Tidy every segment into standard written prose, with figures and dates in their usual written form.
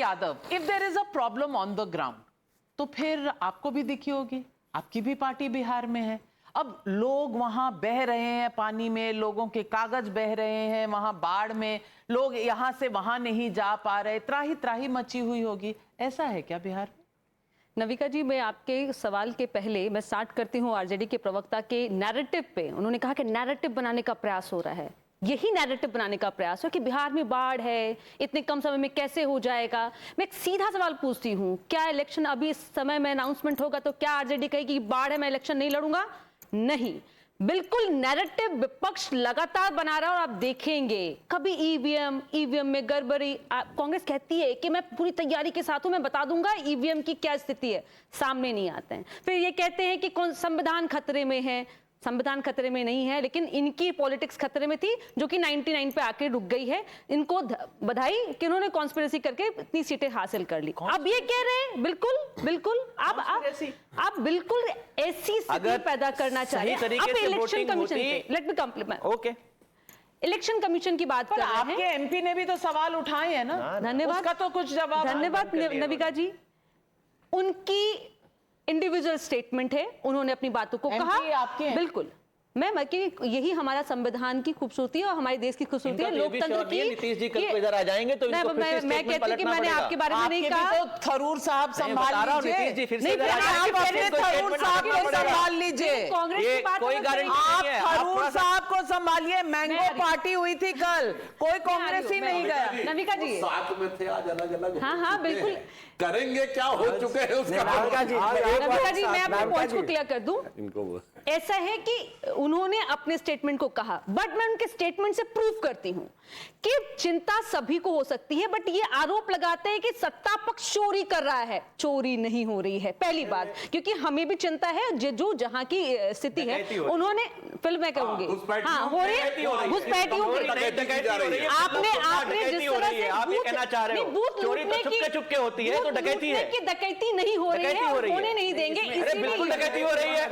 Yadav, if there is a problem on the ground तो फिर आपको भी दिखी होगी, आपकी भी पार्टी बिहार में है। अब लोग वहां बह रहे हैं पानी में, लोगों के कागज बह रहे हैं वहां बाढ़ में, लोग यहां से वहां नहीं जा पा रहे, त्राही त्राही मची हुई होगी। ऐसा है क्या बिहार में? नविका जी, मैं आपके सवाल के पहले मैं स्टार्ट करती हूँ आरजेडी के प्रवक्ता के नैरेटिव पे। उन्होंने कहा कि नैरेटिव बनाने का प्रयास हो रहा है। यही नैरेटिव बनाने का प्रयास है कि बिहार में बाढ़ है, इतने कम समय में कैसे हो जाएगा। मैं एक सीधा सवाल पूछती हूँ, क्या इलेक्शन अभी इस समय में अनाउंसमेंट होगा तो क्या आरजेडी कहेगी बाढ़ है मैं इलेक्शन नहीं लड़ूंगा? नहीं, बिल्कुल नैरेटिव विपक्ष लगातार बना रहा है। और आप देखेंगे कभी ईवीएम में गड़बड़ी, कांग्रेस कहती है कि मैं पूरी तैयारी के साथ हूं, मैं बता दूंगा ईवीएम की क्या स्थिति है, सामने नहीं आते हैं। फिर ये कहते हैं कि संविधान खतरे में है, संविधान खतरे में नहीं है, लेकिन इनकी पॉलिटिक्स खतरे में थी जो कि 99 पे आके रुक गई है। इनको बधाई कि उन्होंने कॉन्स्पिरेसी करके इतनी सीटें हासिल कर ली। अब ये कह रहे हैं बिल्कुल बिल्कुल आप बिल्कुल ऐसी स्थिति पैदा करना चाह रहे हैं। अब इलेक्शन कमीशन पे let me complement. Okay, election commission की बात कर रहे हैं। आपके एमपी ने भी तो सवाल उठाए हैं ना, धन्यवाद, उसका तो कुछ जवाब। धन्यवाद नविका जी। उनकी इंडिविजुअल स्टेटमेंट है, उन्होंने अपनी बातों को कहा। बिल्कुल, मैं यही हमारा संविधान की खूबसूरती है और हमारे देश की खूबसूरती है, लोकतंत्र की। नीतीश जी कल को इधर आ जाएंगे तो इनको फिर से मैं कहती हूं कि मैंने आपके बारे में नहीं कहा। तो थरूर साहब संभाल लीजिए, नीतीश जी फिर से थरूर साहब को संभाल लीजिए। कांग्रेस की बात कोई गारंटी नहीं है। आप थरूर साहब को संभालिए। मैंगो पार्टी हुई थी कल, कोई कांग्रेसी नहीं गया। नविका जी साथ में थे, आज अलग अलग। हाँ बिल्कुल करेंगे, क्या हो चुके हैं उसका। नविका जी मैं अपने पॉइंट को क्लियर कर दूं। ऐसा है कि उन्होंने अपने स्टेटमेंट को कहा, बट मैं उनके स्टेटमेंट से प्रूव करती हूं कि चिंता सभी को हो सकती है, बट ये आरोप लगाते हैं कि सत्ता पक्ष चोरी कर रहा है। चोरी नहीं हो रही है, पहली बात, क्योंकि हमें भी चिंता है जो जहां की स्थिति है। उन्होंने फिल्म में कहूंगी हाँ हो रही है, घुसपैठियों की आपने जिस तरह से आप ये कहना चाह रहे हो चोरी तो चुपके होती है, तो डकैती है कि डकैती नहीं हो रही है, होने नहीं देंगे। बिल्कुल डकैती हो रही है,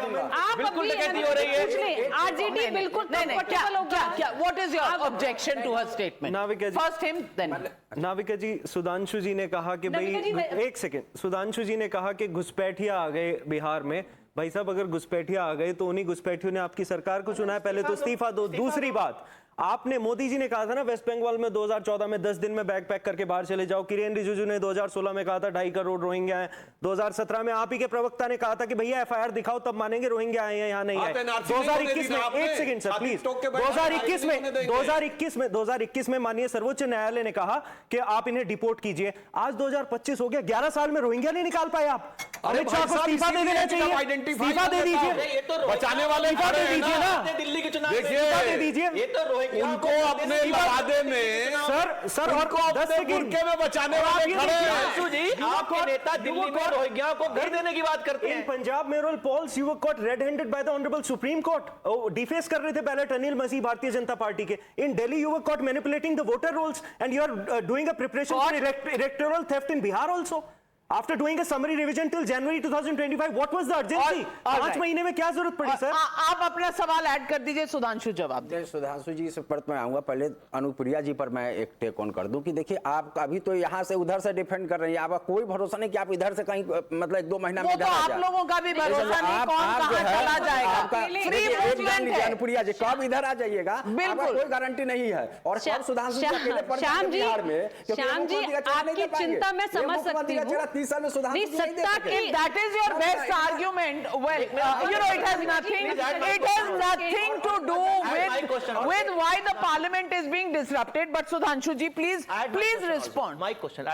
बिल्कुल डकैती हो रही है। आरजेडी बिल्कुल कंफर्टेबल हो गया। क्या what is your objection to her statement? Navika ji, first him then Navika ji, Sudhanshu ji ने कहा कि भाई एक सेकंड, सुधांशु जी ने कहा कि घुसपैठिया आ गए बिहार में। भाई साहब, अगर घुसपैठिया आ गए तो उन्हीं घुसपैठियों ने आपकी सरकार को चुना है, पहले तो इस्तीफा दो। दूसरी बात, आपने, मोदी जी ने कहा था ना वेस्ट बंगाल में 2014 में 10 दिन में बैग पैक करके बाहर चले जाओ। किरेन रिजिजू ने 2016 में कहा था 2.5 करोड़ रोहिंग्या हैं। 2017 में आप ही के प्रवक्ता ने कहा था कि भैया एफआईआर दिखाओ तब मानेंगे रोहिंग्या आए हैं, यहाँ नहीं आए। 2021 में, एक सेकंड सर प्लीज, 2021 में माननीय सर्वोच्च न्यायालय ने कहा कि आप इन्हें डिपोर्ट कीजिए। आज 2025 हो गया, 11 साल में रोहिंग्या नहीं निकाल पाए आप। अमित शाह को इस्तीफा दे देना चाहिए, इस्तीफा दे दीजिए, बचाने वाले इस्तीफा दे दीजिए ना, दिल्ली के चुनाव इस्तीफा दे दीजिए। ये तो उनको अपने लड़ादे में सर और 10 सेकंड में बचाने वाले खड़े हैं। आपके नेता दिल्ली में रोहिंग्या को घर देने की बात करते हैं। Punjab mayoral polls you were caught red handed by the honourable Supreme Court. Deface कर रहे थे बैलेट अनिल मसीह भारतीय जनता पार्टी के। In Delhi you were caught manipulating the voter rolls and you are doing a preparation for electoral theft in Bihar also. After doing a summary revision till January 2025, what was the urgency? 5 महीने में क्या जरूरत पड़ी sir? आप अपना सवाल add कर दीजिए, सुधांशु जवाब दे। सुधांशु जी से पर मैं आऊंगा, पहले अनुप्रिया जी पर मैं एक टेक ऑन कर दूं कि देखिए आप अभी तो यहाँ से उधर से डिफेंड कर रही हैं, आपका कोई भरोसा नहीं कि आप इधर से कहीं मतलब 1-2 महीना में इधर आ जाए। आप लोगों का भी भरोसा नहीं, कौन कहां चला जाएगा। फ्री मूवमेंट है। अनुप्रिया जी कब इधर आ जाइएगा, बिल्कुल कोई गारंटी नहीं है। और सब सुधांशु जी अकेले पड़ जाएंगे बिहार में। श्याम जी, आपकी चिंता मैं समझ सकती हूँ। 30 साल में सुधांशु सत्ता की, that is your best argument. Well, you know, it has nothing to do with why the parliament is being disrupted. But Sudhanshu ji, please respond. My question.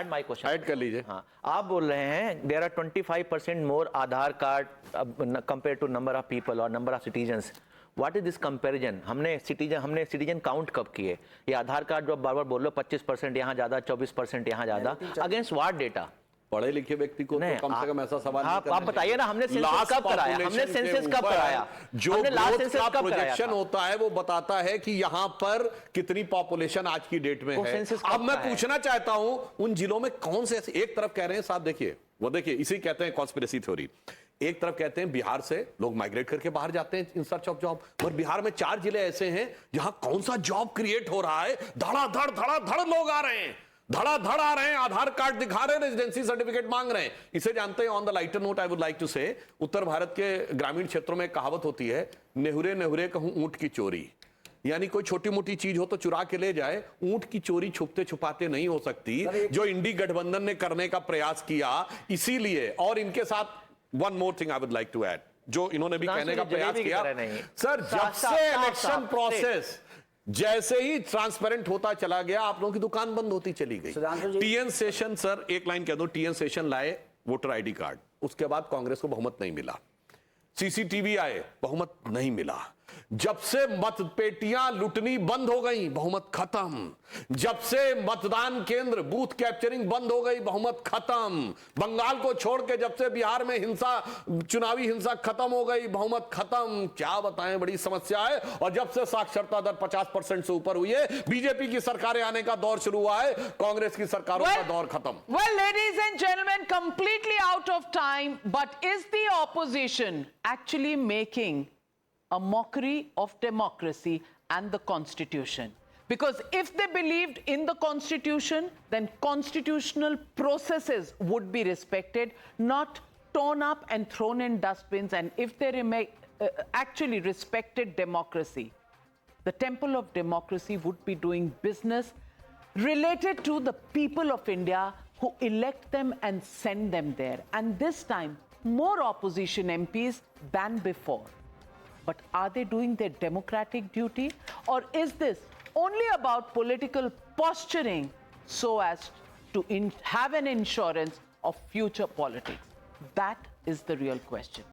Add कर लीजिए। हाँ, आप बोल रहे हैं there are 25% more Aadhaar card compared to number of people or number of citizens. What is this comparison? हमने citizen count कब किए? ये आधार कार्ड जो बार-बार बोल लो 25% यहाँ ज्यादा, 24% यहाँ ज्यादा, अगेंस्ट व्हाट डेटा? पढ़े लिखे व्यक्ति को तो कम से कम ऐसा सवाल आप बताइए ना, हमने सेंसस कब कराया? जो ग्रोथ का प्रोजेक्शन होता है वो बताता है कि यहां पर कितनी पॉपुलेशन आज की डेट में है। अब मैं पूछना चाहता हूं उन जिलों में कौन से, एक तरफ कह रहे हैं साहब, देखिए इसी कहते हैं कॉन्स्पिरेसी थ्योरी। एक तरफ कहते हैं बिहार से लोग माइग्रेट करके बाहर जाते हैं इन सर्च ऑफ जॉब, और बिहार में 4 जिले ऐसे हैं जहां कौन सा जॉब क्रिएट हो रहा है, धड़ाधड़ लोग आ रहे हैं। धड़ाधड़ आ रहे हैं, आधार कार्ड दिखा रहे हैं, रेजिडेंसी सर्टिफिकेट मांग रहे हैं। इसे जानते हैं, on the lighter note I would like to say, उत्तर भारत के ग्रामीण क्षेत्रों में एक कहावत होती है, नेहुरे नेहुरे कहूं ऊंट की चोरी। यानी कोई छोटी मोटी चीज हो तो चुरा के ले जाए, ऊंट की चोरी छुपते छुपाते नहीं हो सकती, जो इंडी गठबंधन ने करने का प्रयास किया। इसीलिए, और इनके साथ one more thing I would like to add, जो इन्होंने भी कहने का प्रयास किया, सर जब से इलेक्शन प्रोसेस जैसे ही ट्रांसपेरेंट होता चला गया, आप लोगों की दुकान बंद होती चली गई। टीएन सेशन, सर एक लाइन कह दो, टीएन सेशन लाए वोटर आईडी कार्ड, उसके बाद कांग्रेस को बहुमत नहीं मिला। सीसीटीवी आए, बहुमत नहीं मिला। जब से मतपेटियां लुटनी बंद हो गई, बहुमत खत्म। जब से मतदान केंद्र बूथ कैप्चरिंग बंद हो गई, बहुमत खत्म। बंगाल को छोड़ के जब से बिहार में हिंसा, चुनावी हिंसा खत्म हो गई, बहुमत खत्म। क्या बताएं, बड़ी समस्या है। और जब से साक्षरता दर 50% से ऊपर हुई है, बीजेपी की सरकारें आने का दौर शुरू हुआ है, कांग्रेस की सरकारों का दौर खत्म। Well, ladies and gentlemen, completely out of time, but is the opposition actually making a mockery of democracy and the Constitution? Because if they believed in the Constitution, then constitutional processes would be respected, not torn up and thrown in dustbins. And if they actually respected democracy, the temple of democracy would be doing business related to the people of India who elect them and send them there. And this time, more opposition MPs than before. But are they doing their democratic duty? Or is this only about political posturing so as to have an insurance of future politics? That is the real question.